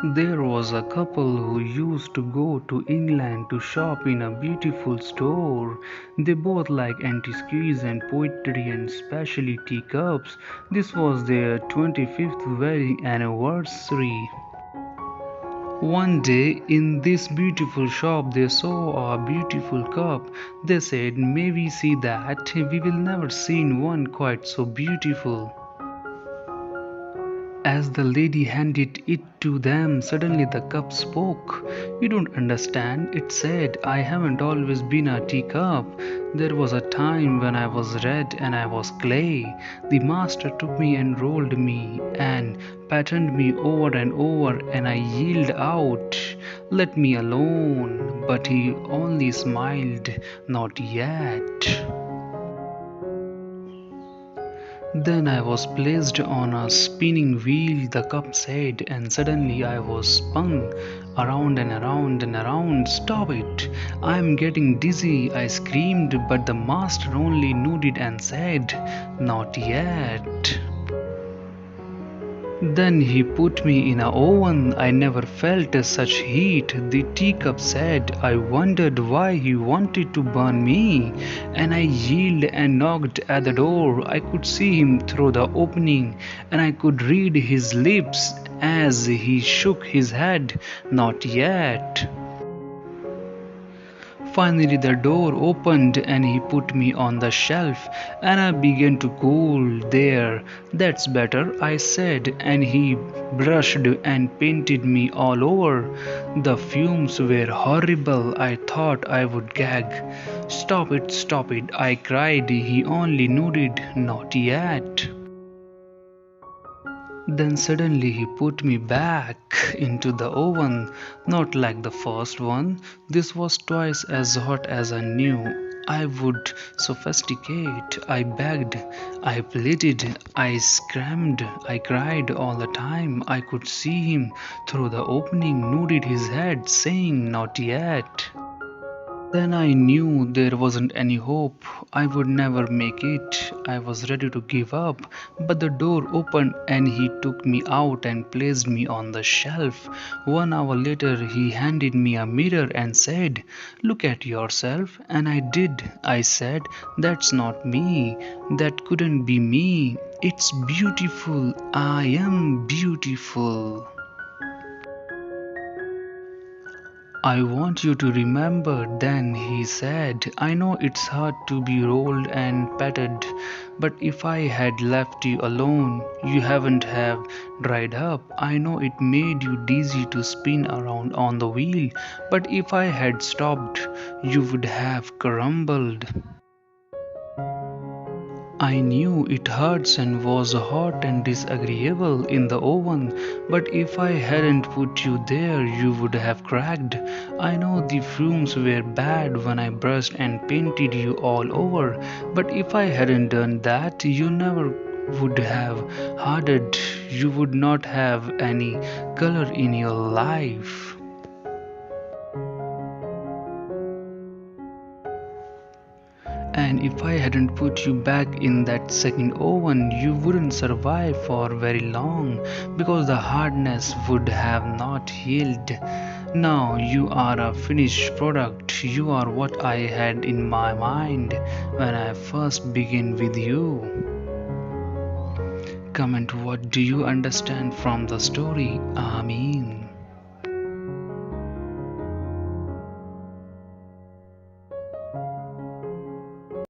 There was a couple who used to go to England to shop in a beautiful store. They both liked antiques and poetry and specialty teacups. This was their 25th wedding anniversary. One day in this beautiful shop they saw a beautiful cup. They said, "May we see that? We will never seen one quite so beautiful." As the lady handed it to them, suddenly the cup spoke. "You don't understand," it said. "I haven't always been a teacup. There was a time when I was red and I was clay. The master took me and rolled me and patterned me over and over, and I yielded out. Let me alone." But he only smiled. "Not yet." Then I was placed on a spinning wheel, the cup said, and suddenly I was spun around and around and around. "Stop it! I am getting dizzy," I screamed, but the master only nodded and said, "Not yet." Then he put me in a oven. I never felt such heat. The teacup said. I wondered why he wanted to burn me, and I yielded and knocked at the door. I could see him through the opening, and I could read his lips as he shook his head. "Not yet." Finally, the door opened and he put me on the shelf, and I began to cool there. "That's better," I said, and he brushed and painted me all over. The fumes were horrible. I thought I would gag. Stop it," I cried. He only nodded. "Not yet." Then suddenly he put me back into the oven, not like the first one. This was twice as hot as I knew I would sophisticate. I begged, I pleaded, I screamed, I cried all the time. I could see him through the opening, nodded his head, saying, "Not yet." Then I knew there wasn't any hope. I would never make it. I was ready to give up. But the door opened and he took me out and placed me on the shelf. 1 hour later, he handed me a mirror and said, "Look at yourself." And I did. I said, "That's not me. That couldn't be me. It's beautiful. I am beautiful." "I want you to remember," then he said. "I know it's hard to be rolled and patted, but if I had left you alone, you haven't have dried up. I know it made you dizzy to spin around on the wheel, but if I had stopped, you would have crumbled. I knew it hurts and was hot and disagreeable in the oven, but if I hadn't put you there, you would have cracked. I know the fumes were bad when I brushed and painted you all over, but if I hadn't done that, you never would have hardened. You would not have any color in your life. And if I hadn't put you back in that second oven, you wouldn't survive for very long because the hardness would have not healed. Now you are a finished product. You are what I had in my mind when I first began with you. Comment, what do you understand from the story, Ami?